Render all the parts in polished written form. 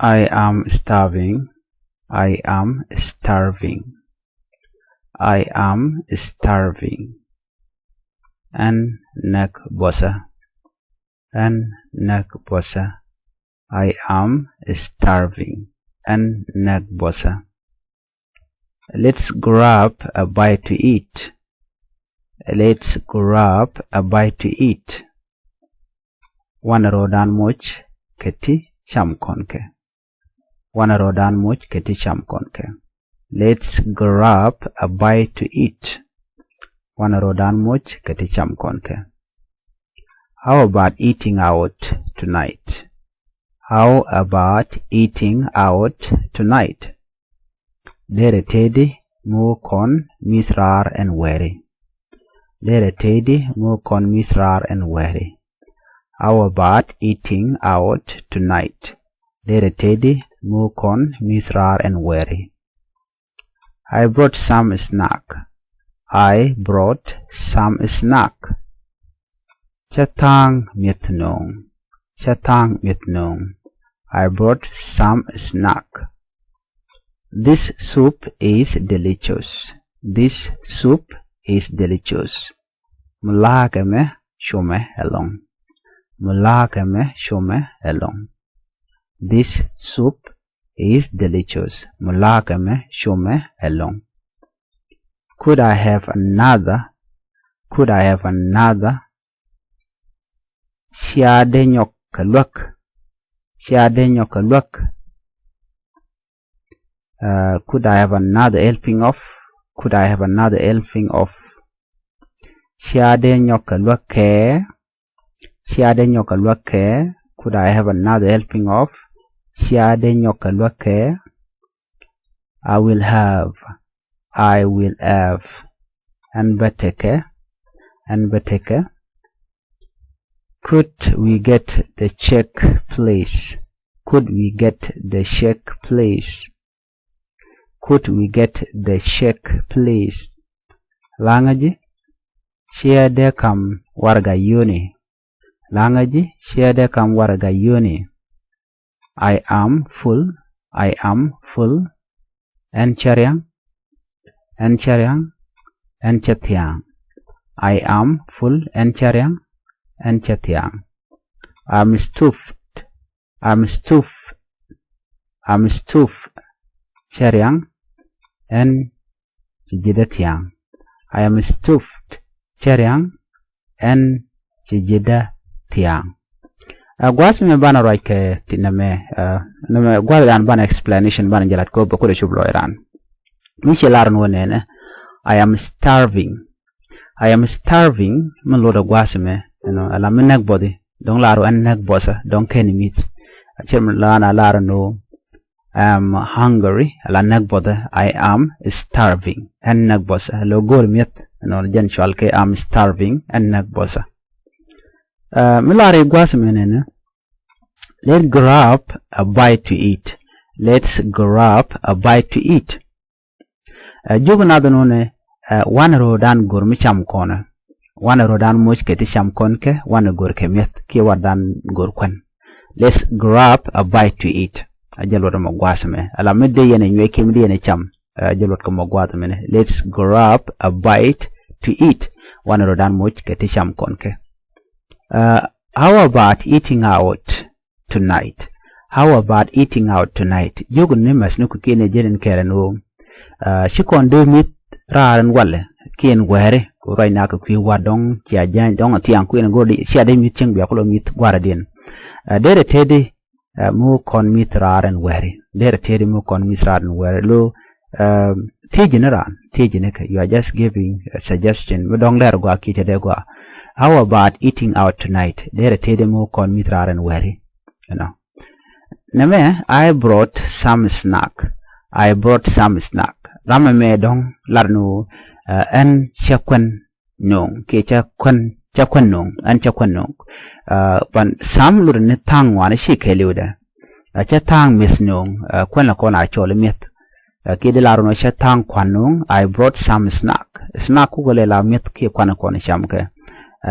I am starving. I am starving. I am starving. An nak bosa. An nak bosa. I am starving. An nak bosa. Let's grab a bite to eat. Let's grab a bite to eat. Wana rodan much keti cham konke. Wana rodan much keti cham konke. Let's grab a bite to eat. Wana rodan much keti cham konke. How about eating out tonight? How about eating out tonight? Dere tedi mu kon misrar and weri. Dere tedi mu kon misrar and weri. How about eating out tonight? Dere tedi mu kon misrar and weri. I brought some snack. I brought some snack. Chatang mitnong. Chatang mitnong. I brought some snack. This soup is delicious. This soup is delicious. Mulakame shome along. Mulakame shome along. This soup is delicious. Mulakame shome along. Could I have another? Could I have another? Siade nyokalwak. Siade nyokalwak. Could I have another helping of? Could I have another helping of? Siade nyokalwake. Siade nyokalwake. Could I have another helping of? Siade nyokalwake. I will have. I will have. And beteke. And beteke. Could we get the check, please? Could we get the check, please? Could we get the check, please? Langaji, siade kam warga yuni. Langaji, siade kam warga yuni. I am full. I am full. En charyang. En charyang. En chatyang. I am full. En charyang. En chatyang. I'm stuffed. I'm stuffed. I'm stuffed. Charyang. En chijidatyang. I am stuffed. Charyang. En chijidatyang. Gwas me bana right ke tiname name gwas dan bana explanation bana jalat ko bako de chublo iran. Michelar no nene. I am starving. I am starving. Man lo da gwas me ala menak body. Don laro an nak bosa don ken meat. Chem lana laro no. I am hungry. Ala nak boda. I am starving. An nak bosa. Lo gol miet. Jan ke I am starving. An nak bosa. Milari gwas me nene. Let's grab a bite to eat. Let's grab a bite to eat. Jugunado nune wana rodan gurmi cham kona. Wana rodan much keti cham konke wana gur kemiet ki wadan gur kwen. Let's grab a bite to eat. Ajalwada magwasame. Ala midde yene nywe kimdi yene cham. Ajalwada magwasame. Let's grab a bite to eat. Wana rodan much keti cham konke. How about eating out tonight? How about eating out tonight? Jogun nimas nuku kine jenen kere no. Shikon do mit raaran wale. Kien were. Kurai naka kui wadong. Chia jan dong tiang kui na godi. Shia de mit ching biakulo mit waradin. Dere tedi mu kon mit raaran were. Dere tedi mu kon mit raaran were. Lo tijineran. Tijineka. You are just giving a suggestion. Mudong lero gwa kite de gwa. How about eating out tonight? Dere tedi mu kon mit raaran were. You know. Name, I brought some snack. I brought some snack. Rama me dong larnu en chakwen nong ke chakwen nong en chakwen nong. Pan sam lur ne tang wana shi keliuda. Cha tang mis nong kwen la kona chole mit. Ke de larnu cha tang kwan nong. I brought some snack. Snack ku gole la mit ke kwana sham ke.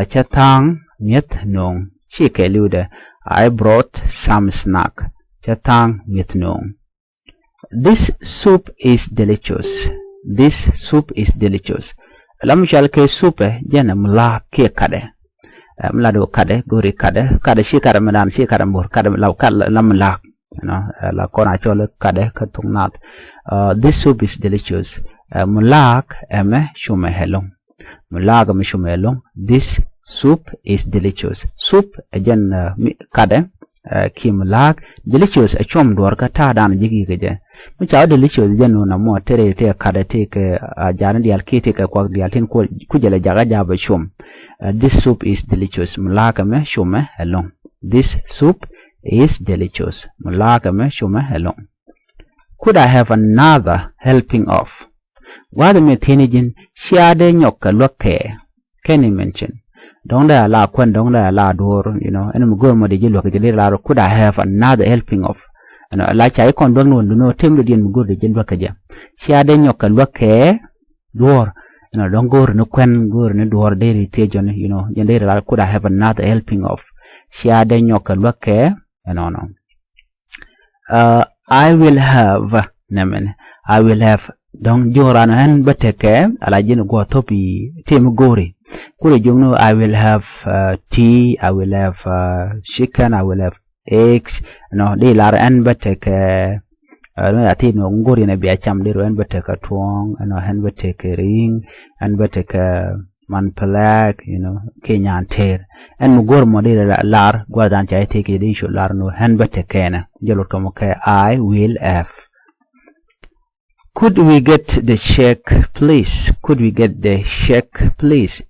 Cha tang mit nong shi keliuda. I brought some snack. chatang mitnong. This soup is delicious. This soup is delicious. Lam shall ke soup jana mla ke kade. Mla do kade gori kade shi kade madan shi kade mur kade law kade lam la. La kona chole kade katung nat. This soup is delicious. Mulak eme shume helong. Mulak eme shume helong. This soup is delicious. Soup again kade ki mulak delicious a chom dor ka ta dan jigi geje. Mi chaw delicious jeno na mo tere te kade te ke jaran dial ke te kwa dial tin ko kujele jaga jaba shum. This soup is delicious. Mulak eme shume helong. This soup is delicious. Mulak eme shume helong. Could I have another helping of? Wada me tinijin siade nyoka loke. Can you mention? Donda la kwen donda la door, you know, and go mo de jilo ke de la. Could I have another helping of? And la chai kon don no temlo din go de jilo ke ja. Siade nyoka loke door. You know, don't go no kwen go no door de tejon, you know, yende la. Could I have another helping of? Siade nyoka loke, no. I will have nemen. I will have don joran han bateke ala jin go topi tem gori. Kuri jungno I will have tea, I will have chicken, I will have eggs. No, de lar an bateke no ati no ngori na biya cham de ro bateke tuong, no han bateke ring, an bateke man palak, you know, Kenyan ter. And mugor mo de lar gwadan chai take de shu lar no han bateke na. Jalo tomo ke I will have. Could we get the check, please? Could we get the check, please?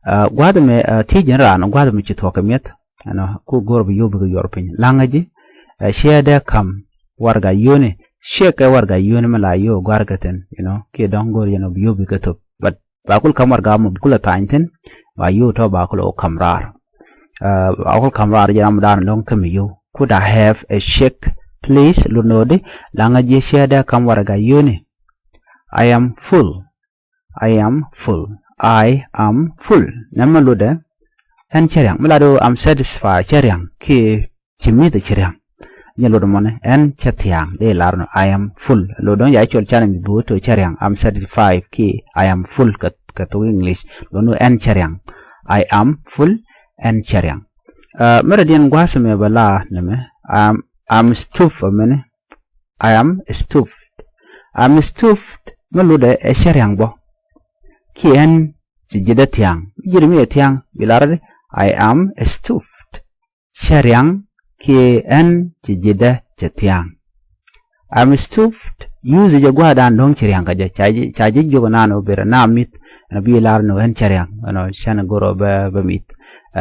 Gwada me tijin ran gwada me chitoka miet. Ano ku gorb yobu yorpin. Langaji share kam warga yuni. Check warga yuni mala yo gwargaten, you know, ki dongor you know yobu gato. But bakul kam warga mo bukula tainten ba yo to bakul o kamrar. Bakul kamrar jam dan long kami yo. Could I have a check, please? Lunodi langaji share kam warga yuni. I am full. I am full. I am full. Namaluda and cheriang. Malado I'm satisfied. Cheriang. Ki chimni the cheriang. Nyalodamone and chatiang. They learn I am full. Lodon yachol channel bu to cheriang. I'm satisfied. Ki I am full. Katu English. Lono and cheriang. I am full and cheriang. Meridian guasame bala neme. I'm stuffed a minute. I am stuffed. I'm stuffed. Maluda a cheriang bo. Kien sijida tiang. Jirimi tiang bilarade. I am stuffed. Cheriang kien sijida tiang. I'm stuffed. Use jagwa dan dong cheriang kaja. Chaji jogo nano bera na mit na bilar no en cheriang. Ano chana goro ba mit.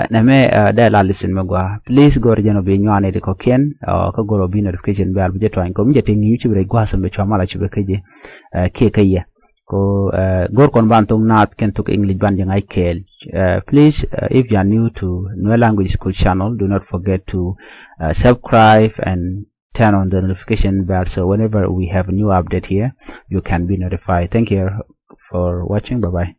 Name da la listen magwa. Please go rejano be nyane de kokien ka goro bi notification be albu jeto ko mjete ni YouTube re gwa sambe chama chube keje ke kaya ko gor kon bantung nat ken tuk English ban jang kel. Please if you are new to Nuer Language School channel, do not forget to subscribe and turn on the notification bell so whenever we have a new update here you can be notified. Thank you for watching. Bye bye.